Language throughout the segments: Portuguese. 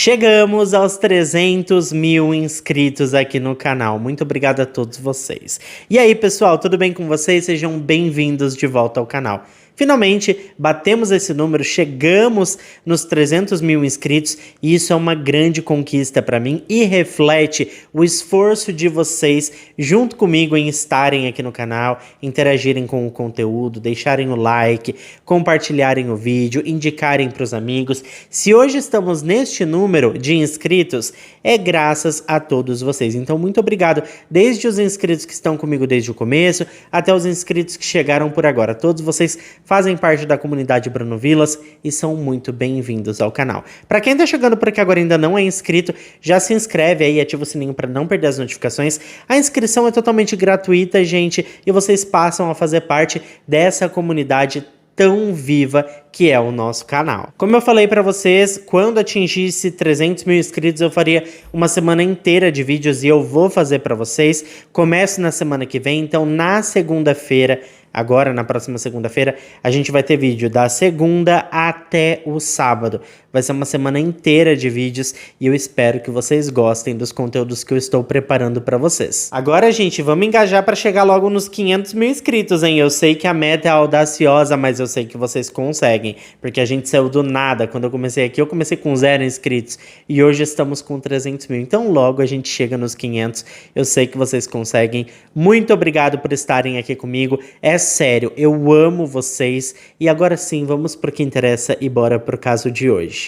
Chegamos aos 300 mil inscritos aqui no canal. Muito obrigado a todos vocês. E aí, pessoal, tudo bem com vocês? Sejam bem-vindos de volta ao canal. Finalmente, batemos esse número, chegamos nos 300 mil inscritos e isso é uma grande conquista para mim e reflete o esforço de vocês junto comigo em estarem aqui no canal, interagirem com o conteúdo, deixarem o like, compartilharem o vídeo, indicarem para os amigos. Se hoje estamos neste número de inscritos, é graças a todos vocês. Então, muito obrigado, desde os inscritos que estão comigo desde o começo, até os inscritos que chegaram por agora. Todos vocês fazem parte da comunidade Bruno Vilas e são muito bem-vindos ao canal. Para quem tá chegando por aqui agora e ainda não é inscrito, já se inscreve aí e ativa o sininho para não perder as notificações. A inscrição é totalmente gratuita, gente, e vocês passam a fazer parte dessa comunidade tão viva que é o nosso canal. Como eu falei para vocês, quando atingisse 300 mil inscritos eu faria uma semana inteira de vídeos e eu vou fazer para vocês. Começo na semana que vem, então na segunda-feira, agora na próxima segunda-feira, a gente vai ter vídeo da segunda até o sábado. Vai ser uma semana inteira de vídeos e eu espero que vocês gostem dos conteúdos que eu estou preparando para vocês. Agora, gente, vamos engajar para chegar logo nos 500 mil inscritos, hein? Eu sei que a meta é audaciosa, mas eu sei que vocês conseguem, porque a gente saiu do nada. Quando eu comecei aqui, eu comecei com 0 inscritos e hoje estamos com 300 mil. Então logo a gente chega nos 500. Eu sei que vocês conseguem. Muito obrigado por estarem aqui comigo. É sério, eu amo vocês. E agora sim, vamos pro que interessa e bora pro caso de hoje.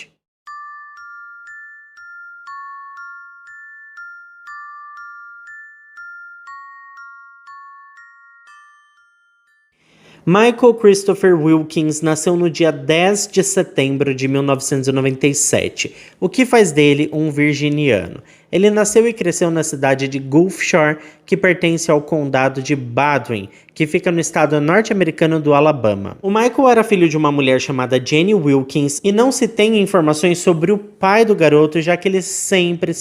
Michael Christopher Wilkins nasceu no dia 10 de setembro de 1997, o que faz dele um virginiano. Ele nasceu e cresceu na cidade de Gulf Shore, que pertence ao condado de Baldwin, que fica no estado norte-americano do Alabama. O Michael era filho de uma mulher chamada Jenny Wilkins e não se tem informações sobre o pai do garoto, já que ele sempre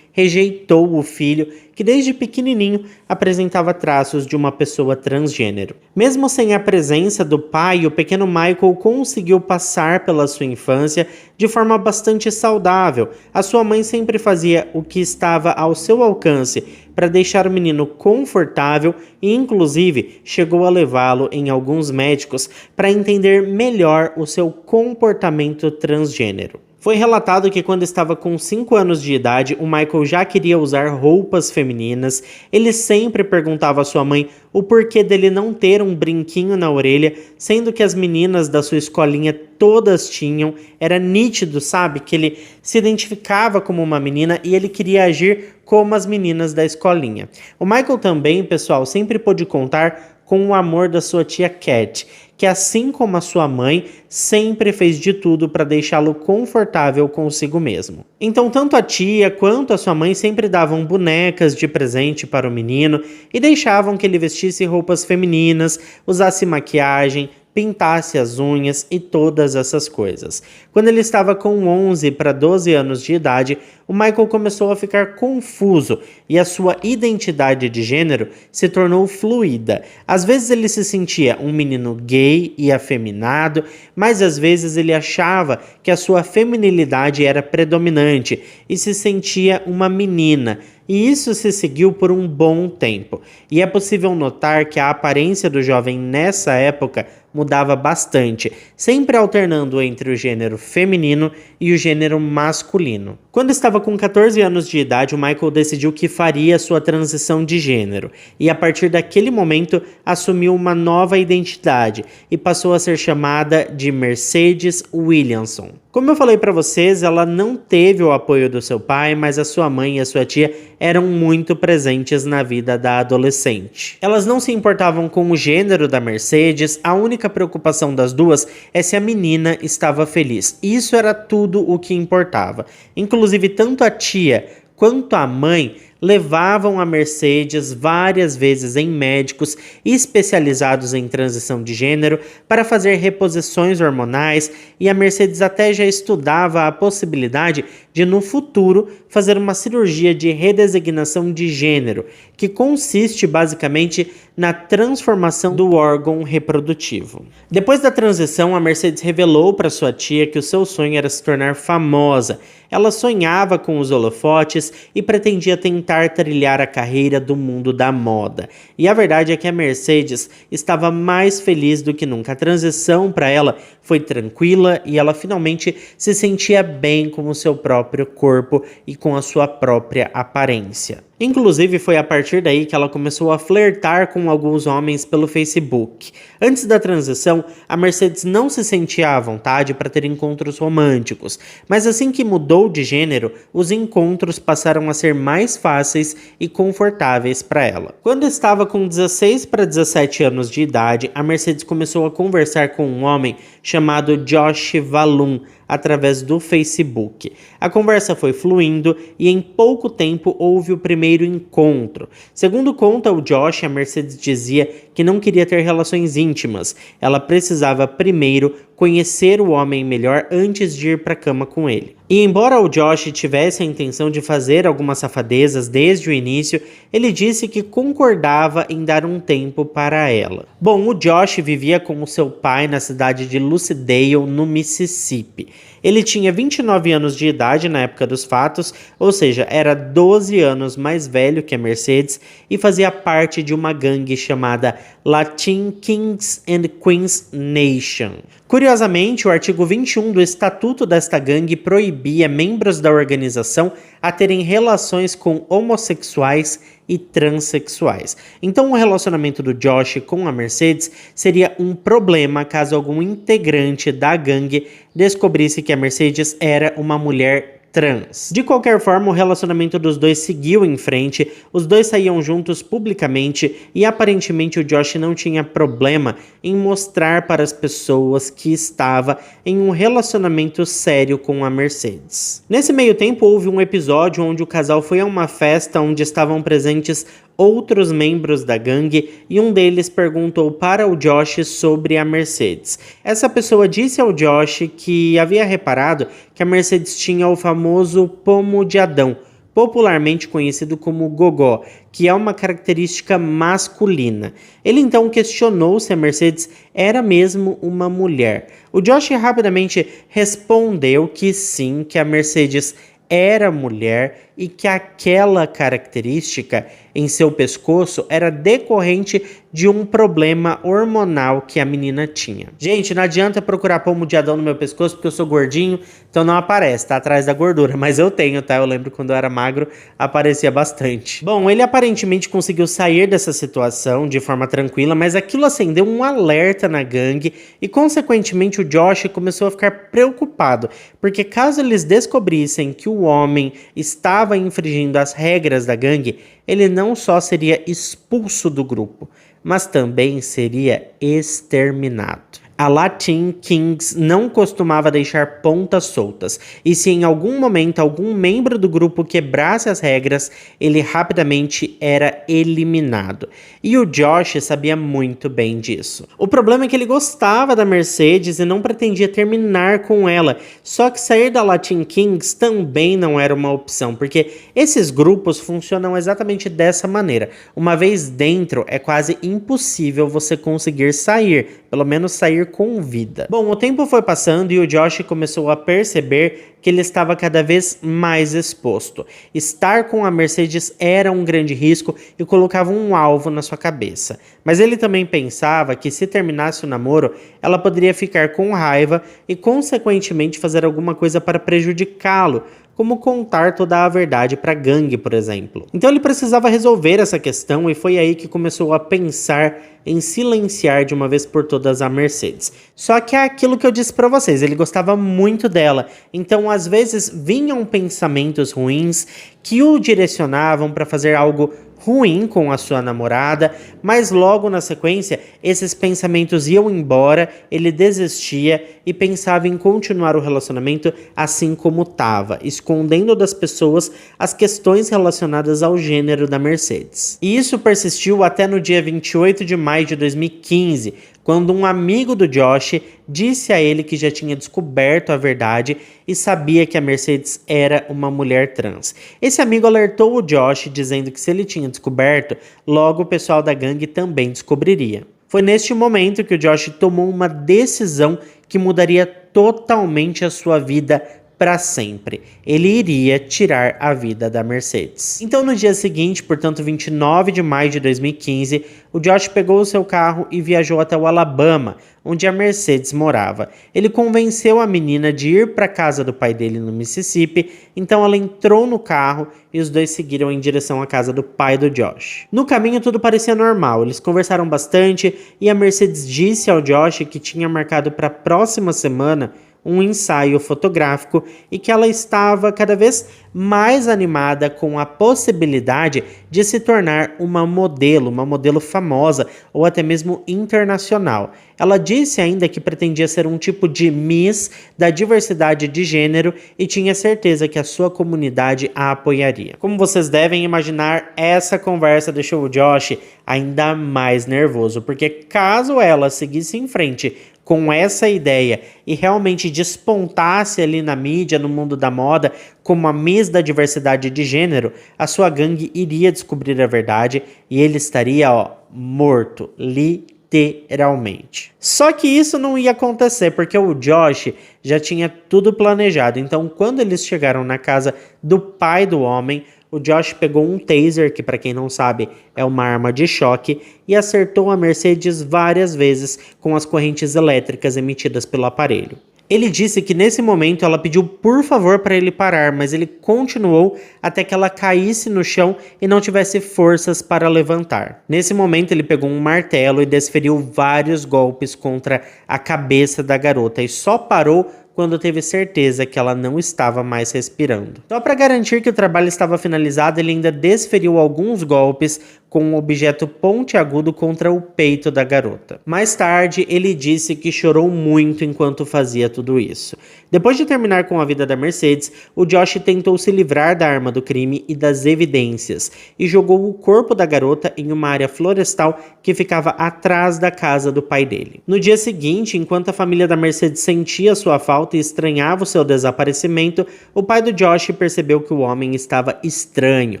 rejeitou o filho, que desde pequenininho apresentava traços de uma pessoa transgênero. Mesmo sem a presença do pai, o pequeno Michael conseguiu passar pela sua infância de forma bastante saudável. A sua mãe sempre fazia o que estava ao seu alcance para deixar o menino confortável e, inclusive, chegou a levá-lo em alguns médicos para entender melhor o seu comportamento transgênero. Foi relatado que quando estava com 5 anos de idade, o Michael já queria usar roupas femininas. Ele sempre perguntava à sua mãe o porquê dele não ter um brinquinho na orelha, sendo que as meninas da sua escolinha todas tinham. Era nítido, sabe, que ele se identificava como uma menina e ele queria agir como as meninas da escolinha. O Michael também, pessoal, sempre pôde contar com o amor da sua tia Cat, que assim como a sua mãe, sempre fez de tudo para deixá-lo confortável consigo mesmo. Então tanto a tia quanto a sua mãe sempre davam bonecas de presente para o menino e deixavam que ele vestisse roupas femininas, usasse maquiagem, pintasse as unhas e todas essas coisas. Quando ele estava com 11 para 12 anos de idade, o Michael começou a ficar confuso e a sua identidade de gênero se tornou fluida. Às vezes ele se sentia um menino gay e afeminado, mas às vezes ele achava que a sua feminilidade era predominante e se sentia uma menina. E isso se seguiu por um bom tempo. E é possível notar que a aparência do jovem nessa época mudava bastante, sempre alternando entre o gênero feminino e o gênero masculino. Quando estava com 14 anos de idade, o Michael decidiu que faria sua transição de gênero, e a partir daquele momento assumiu uma nova identidade e passou a ser chamada de Mercedes Williamson. Como eu falei para vocês, ela não teve o apoio do seu pai, mas a sua mãe e a sua tia eram muito presentes na vida da adolescente. Elas não se importavam com o gênero da Mercedes, a única preocupação das duas é se a menina estava feliz. Isso era tudo o que importava. Inclusive, tanto a tia quanto a mãe levavam a Mercedes várias vezes em médicos especializados em transição de gênero para fazer reposições hormonais, e a Mercedes até já estudava a possibilidade de, no futuro, fazer uma cirurgia de redesignação de gênero, que consiste basicamente na transformação do órgão reprodutivo. Depois da transição, a Mercedes revelou para sua tia que o seu sonho era se tornar famosa. Ela sonhava com os holofotes e pretendia tentar trilhar a carreira do mundo da moda. E a verdade é que a Mercedes estava mais feliz do que nunca. A transição para ela foi tranquila e ela finalmente se sentia bem com o seu próprio corpo e com a sua própria aparência. Inclusive, foi a partir daí que ela começou a flertar com alguns homens pelo Facebook. Antes da transição, a Mercedes não se sentia à vontade para ter encontros românticos, mas assim que mudou de gênero, os encontros passaram a ser mais fáceis e confortáveis para ela. Quando estava com 16 para 17 anos de idade, a Mercedes começou a conversar com um homem chamado Josh Valum, através do Facebook. A conversa foi fluindo e em pouco tempo houve o primeiro encontro. Segundo conta o Josh, a Mercedes dizia que não queria ter relações íntimas. Ela precisava primeiro conhecer o homem melhor antes de ir para a cama com ele. E embora o Josh tivesse a intenção de fazer algumas safadezas desde o início, ele disse que concordava em dar um tempo para ela. Bom, o Josh vivia com o seu pai na cidade de Lucedale, no Mississippi. Ele tinha 29 anos de idade na época dos fatos, ou seja, era 12 anos mais velho que a Mercedes e fazia parte de uma gangue chamada Latin Kings and Queens Nation. Curiosamente, o artigo 21 do estatuto desta gangue proibia membros da organização a terem relações com homossexuais e transexuais. Então o relacionamento do Josh com a Mercedes seria um problema caso algum integrante da gangue descobrisse que a Mercedes era uma mulher trans. De qualquer forma, o relacionamento dos dois seguiu em frente, os dois saíam juntos publicamente e aparentemente o Josh não tinha problema em mostrar para as pessoas que estava em um relacionamento sério com a Mercedes. Nesse meio tempo, houve um episódio onde o casal foi a uma festa onde estavam presentes outros membros da gangue e um deles perguntou para o Josh sobre a Mercedes. Essa pessoa disse ao Josh que havia reparado que a Mercedes tinha o famoso pomo de Adão, popularmente conhecido como gogó, que é uma característica masculina. Ele então questionou se a Mercedes era mesmo uma mulher. O Josh rapidamente respondeu que sim, que a Mercedes era mulher e que aquela característica em seu pescoço era decorrente de um problema hormonal que a menina tinha. Gente, não adianta procurar pomo de Adão no meu pescoço porque eu sou gordinho, então não aparece, tá atrás da gordura, mas eu tenho, tá? Eu lembro quando eu era magro, aparecia bastante. Bom, ele aparentemente conseguiu sair dessa situação de forma tranquila, mas aquilo acendeu um alerta na gangue e, consequentemente, o Josh começou a ficar preocupado, porque caso eles descobrissem que o homem estava infringindo as regras da gangue, ele não só seria expulso do grupo, mas também seria exterminado. A Latin Kings não costumava deixar pontas soltas, e se em algum momento algum membro do grupo quebrasse as regras, ele rapidamente era eliminado. E o Josh sabia muito bem disso. O problema é que ele gostava da Mercedes e não pretendia terminar com ela, só que sair da Latin Kings também não era uma opção, porque esses grupos funcionam exatamente dessa maneira. Uma vez dentro, é quase impossível você conseguir sair, pelo menos sair com vida. Bom, o tempo foi passando e o Josh começou a perceber que ele estava cada vez mais exposto. Estar com a Mercedes era um grande risco e colocava um alvo na sua cabeça. Mas ele também pensava que se terminasse o namoro, ela poderia ficar com raiva e consequentemente fazer alguma coisa para prejudicá-lo, como contar toda a verdade para a gangue, por exemplo. Então ele precisava resolver essa questão e foi aí que começou a pensar em silenciar de uma vez por todas a Mercedes. Só que é aquilo que eu disse para vocês, ele gostava muito dela, então às vezes vinham pensamentos ruins que o direcionavam para fazer algo ruim com a sua namorada, mas logo na sequência esses pensamentos iam embora, ele desistia e pensava em continuar o relacionamento assim como estava, escondendo das pessoas as questões relacionadas ao gênero da Mercedes. E isso persistiu até no dia 28 de maio de 2015, quando um amigo do Josh disse a ele que já tinha descoberto a verdade e sabia que a Mercedes era uma mulher trans. Esse amigo alertou o Josh, dizendo que se ele tinha descoberto, logo o pessoal da gangue também descobriria. Foi neste momento que o Josh tomou uma decisão que mudaria totalmente a sua vida para sempre. Ele iria tirar a vida da Mercedes. Então, no dia seguinte, portanto 29 de maio de 2015, o Josh pegou o seu carro e viajou até o Alabama, onde a Mercedes morava. Ele convenceu a menina de ir para a casa do pai dele no Mississippi, então ela entrou no carro e os dois seguiram em direção à casa do pai do Josh. No caminho tudo parecia normal, eles conversaram bastante e a Mercedes disse ao Josh que tinha marcado para a próxima semana um ensaio fotográfico e que ela estava cada vez mais animada com a possibilidade de se tornar uma modelo famosa ou até mesmo internacional. Ela disse ainda que pretendia ser um tipo de Miss da diversidade de gênero e tinha certeza que a sua comunidade a apoiaria. Como vocês devem imaginar, essa conversa deixou o Josh ainda mais nervoso, porque caso ela seguisse em frente com essa ideia e realmente despontasse ali na mídia, no mundo da moda, como a Miss da diversidade de gênero, a sua gangue iria descobrir a verdade e ele estaria, morto, literalmente. Só que isso não ia acontecer, porque o Josh já tinha tudo planejado. Então, quando eles chegaram na casa do pai do homem, o Josh pegou um taser, que para quem não sabe é uma arma de choque, e acertou a Mercedes várias vezes com as correntes elétricas emitidas pelo aparelho. Ele disse que nesse momento ela pediu por favor para ele parar, mas ele continuou até que ela caísse no chão e não tivesse forças para levantar. Nesse momento ele pegou um martelo e desferiu vários golpes contra a cabeça da garota e só parou quando teve certeza que ela não estava mais respirando. Só para garantir que o trabalho estava finalizado, ele ainda desferiu alguns golpes com um objeto pontiagudo contra o peito da garota. Mais tarde, ele disse que chorou muito enquanto fazia tudo isso. Depois de terminar com a vida da Mercedes, o Josh tentou se livrar da arma do crime e das evidências, e jogou o corpo da garota em uma área florestal que ficava atrás da casa do pai dele. No dia seguinte, enquanto a família da Mercedes sentia sua falta e estranhava o seu desaparecimento, o pai do Josh percebeu que o homem estava estranho.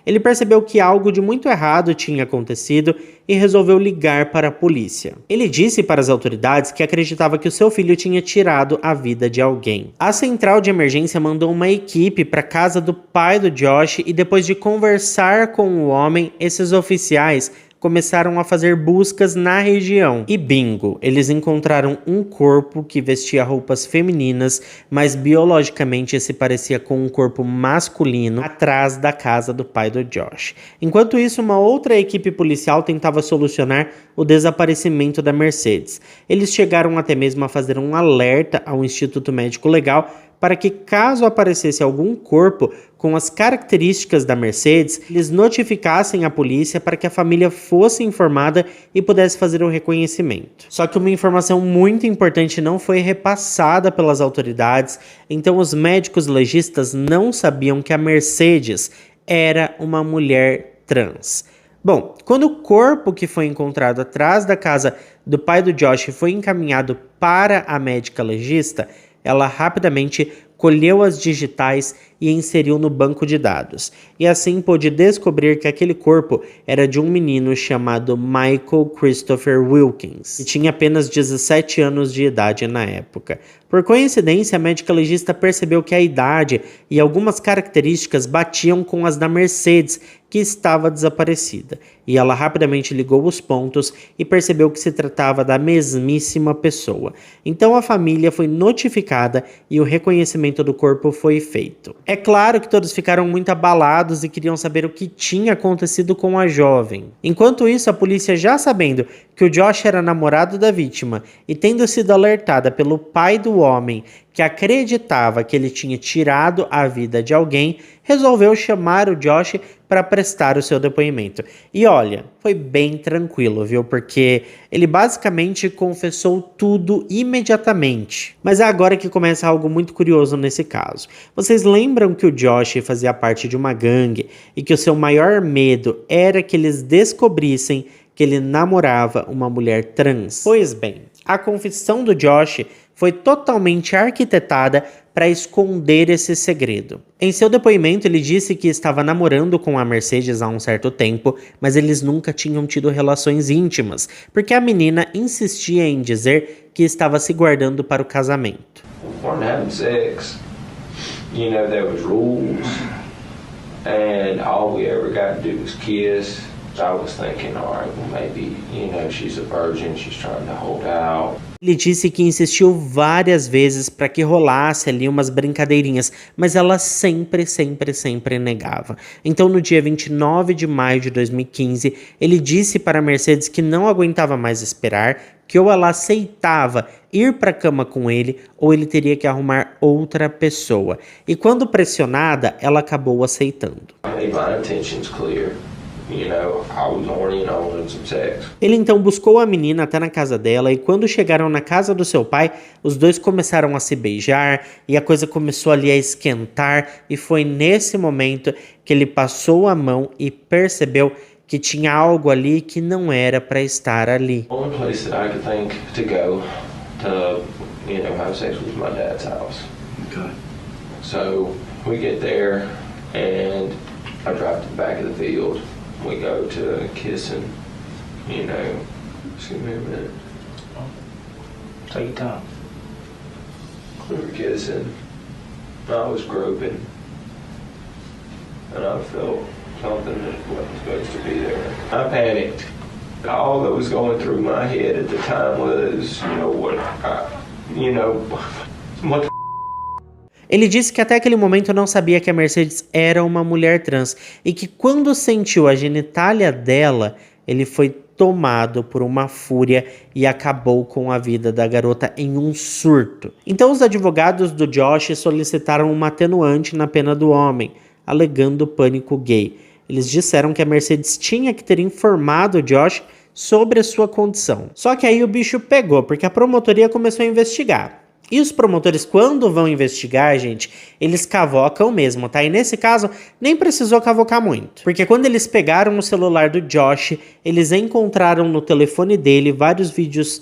Ele percebeu que algo de muito errado tinha acontecido e resolveu ligar para a polícia. Ele disse para as autoridades que acreditava que o seu filho tinha tirado a vida de alguém. A central de emergência mandou uma equipe para a casa do pai do Josh e depois de conversar com o homem, esses oficiais começaram a fazer buscas na região. E bingo, eles encontraram um corpo que vestia roupas femininas, mas biologicamente se parecia com um corpo masculino atrás da casa do pai do Josh. Enquanto isso, uma outra equipe policial tentava solucionar o desaparecimento da Mercedes. Eles chegaram até mesmo a fazer um alerta ao Instituto Médico Legal para que, caso aparecesse algum corpo com as características da Mercedes, eles notificassem a polícia para que a família fosse informada e pudesse fazer o reconhecimento. Só que uma informação muito importante não foi repassada pelas autoridades, então os médicos legistas não sabiam que a Mercedes era uma mulher trans. Bom, quando o corpo que foi encontrado atrás da casa do pai do Josh foi encaminhado para a médica legista, ela rapidamente colheu as digitais e inseriu no banco de dados. E assim pôde descobrir que aquele corpo era de um menino chamado Michael Christopher Wilkins, que tinha apenas 17 anos de idade na época. Por coincidência, a médica legista percebeu que a idade e algumas características batiam com as da Mercedes, que estava desaparecida. E ela rapidamente ligou os pontos e percebeu que se tratava da mesmíssima pessoa. Então a família foi notificada e o reconhecimento do corpo foi feito. É claro que todos ficaram muito abalados e queriam saber o que tinha acontecido com a jovem. Enquanto isso, a polícia, já sabendo que o Josh era namorado da vítima e tendo sido alertada pelo pai do homem que acreditava que ele tinha tirado a vida de alguém, resolveu chamar o Josh para prestar o seu depoimento. E olha, foi bem tranquilo, viu? Porque ele basicamente confessou tudo imediatamente. Mas é agora que começa algo muito curioso nesse caso. Vocês lembram que o Josh fazia parte de uma gangue e que o seu maior medo era que eles descobrissem que ele namorava uma mulher trans? Pois bem, a confissão do Josh foi totalmente arquitetada para esconder esse segredo. Em seu depoimento, ele disse que estava namorando com a Mercedes há um certo tempo, mas eles nunca tinham tido relações íntimas, porque a menina insistia em dizer que estava se guardando para o casamento. We're having sex. You know, there was rules, and all we ever got to do was kiss. I was thinking, all right, well, maybe, you know, she's a virgin, she's trying to hold out. Ele disse que insistiu várias vezes para que rolasse ali umas brincadeirinhas, mas ela sempre negava. Então, no dia 29 de maio de 2015, ele disse para a Mercedes que não aguentava mais esperar, que ou ela aceitava ir para a cama com ele, ou ele teria que arrumar outra pessoa. E quando pressionada, ela acabou aceitando. My intention's clear. You know, I was horny and I wanted some sex. Ele então buscou a menina até na casa dela e quando chegaram na casa do seu pai, os dois começaram a se beijar e a coisa começou ali a esquentar e foi nesse momento que ele passou a mão e percebeu que tinha algo ali que não era para estar ali. The only place that I could think to go to, you know, have sex was my dad's house. Okay. So we get there and I drive to the back of the field. We go to kissing, you know. Excuse me a minute. Take your time. We were kissing. I was groping. And I felt something that wasn't supposed to be there. I panicked. All that was going through my head at the time was, what Ele disse que até aquele momento não sabia que a Mercedes era uma mulher trans e que quando sentiu a genitália dela, ele foi tomado por uma fúria e acabou com a vida da garota em um surto. Então os advogados do Josh solicitaram uma atenuante na pena do homem, alegando pânico gay. Eles disseram que a Mercedes tinha que ter informado o Josh sobre a sua condição. Só que aí o bicho pegou, porque a promotoria começou a investigar. E os promotores, quando vão investigar, gente, eles cavocam mesmo, tá? E nesse caso, nem precisou cavocar muito. Porque quando eles pegaram o celular do Josh, eles encontraram no telefone dele vários vídeos,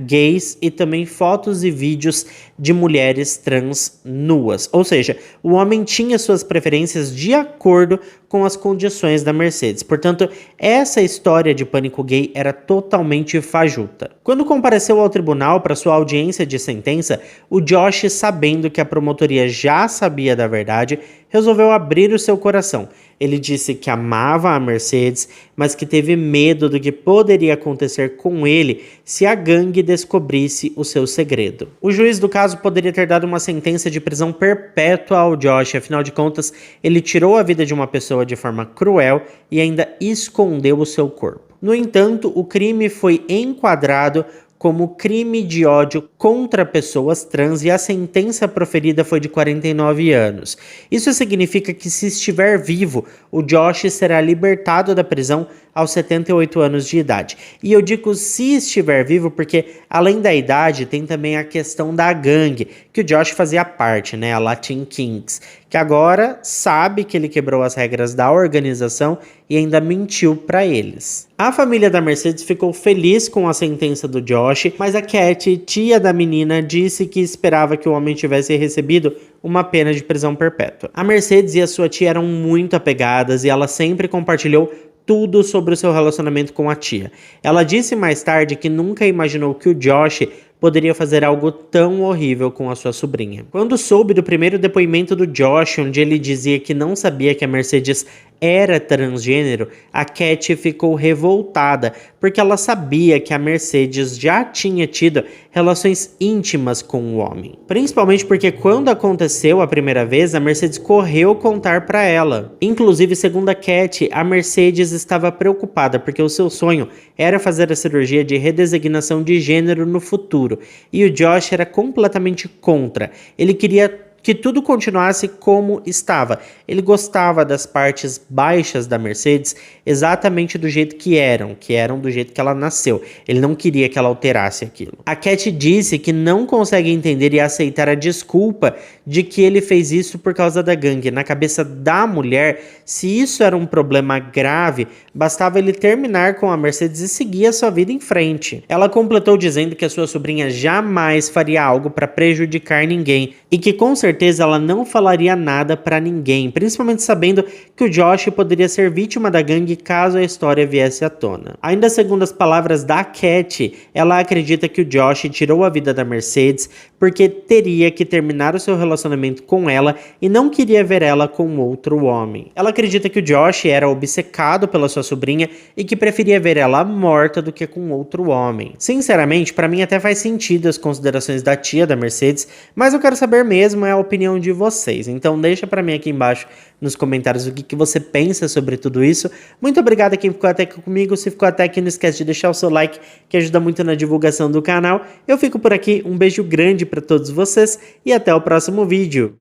gays e também fotos e vídeos de mulheres trans nuas. Ou seja, o homem tinha suas preferências de acordo com as condições da Mercedes. Portanto, essa história de pânico gay era totalmente fajuta. Quando compareceu ao tribunal para sua audiência de sentença, o Josh, sabendo que a promotoria já sabia da verdade, resolveu abrir o seu coração. Ele disse que amava a Mercedes, mas que teve medo do que poderia acontecer com ele se a gangue descobrisse o seu segredo. O juiz do caso poderia ter dado uma sentença de prisão perpétua ao Josh, afinal de contas, ele tirou a vida de uma pessoa de forma cruel e ainda escondeu o seu corpo. No entanto, o crime foi enquadrado como crime de ódio contra pessoas trans e a sentença proferida foi de 49 anos. Isso significa que se estiver vivo, o Josh será libertado da prisão aos 78 anos de idade. E eu digo se estiver vivo porque, além da idade, tem também a questão da gangue, que o Josh fazia parte, a Latin Kings, que agora sabe que ele quebrou as regras da organização e ainda mentiu para eles. A família da Mercedes ficou feliz com a sentença do Josh, mas a Cat, tia da menina, disse que esperava que o homem tivesse recebido uma pena de prisão perpétua. A Mercedes e a sua tia eram muito apegadas e ela sempre compartilhou tudo sobre o seu relacionamento com a tia. Ela disse mais tarde que nunca imaginou que o Josh poderia fazer algo tão horrível com a sua sobrinha. Quando soube do primeiro depoimento do Josh, onde ele dizia que não sabia que a Mercedes era transgênero, a Cat ficou revoltada, porque ela sabia que a Mercedes já tinha tido relações íntimas com o homem. Principalmente porque quando aconteceu a primeira vez, a Mercedes correu contar para ela. Inclusive, segundo a Cat, a Mercedes estava preocupada porque o seu sonho era fazer a cirurgia de redesignação de gênero no futuro, e o Josh era completamente contra. Ele queria que tudo continuasse como estava. Ele gostava das partes baixas da Mercedes exatamente do jeito que eram do jeito que ela nasceu. Ele não queria que ela alterasse aquilo. A Cat disse que não consegue entender e aceitar a desculpa de que ele fez isso por causa da gangue. Na cabeça da mulher, se isso era um problema grave, bastava ele terminar com a Mercedes e seguir a sua vida em frente. Ela completou dizendo que a sua sobrinha jamais faria algo para prejudicar ninguém e que com certeza ela não falaria nada para ninguém, principalmente sabendo que o Josh poderia ser vítima da gangue caso a história viesse à tona. Ainda segundo as palavras da Cat, ela acredita que o Josh tirou a vida da Mercedes porque teria que terminar o seu relacionamento com ela e não queria ver ela com outro homem. Ela acredita que o Josh era obcecado pela sua sobrinha e que preferia ver ela morta do que com outro homem. Sinceramente, para mim até faz sentido as considerações da tia da Mercedes, mas eu quero saber mesmo a opinião de vocês. Então deixa para mim aqui embaixo nos comentários o que você pensa sobre tudo isso. Muito obrigado a quem ficou até aqui comigo. Se ficou até aqui, não esquece de deixar o seu like, que ajuda muito na divulgação do canal. Eu fico por aqui, um beijo grande para todos vocês e até o próximo vídeo.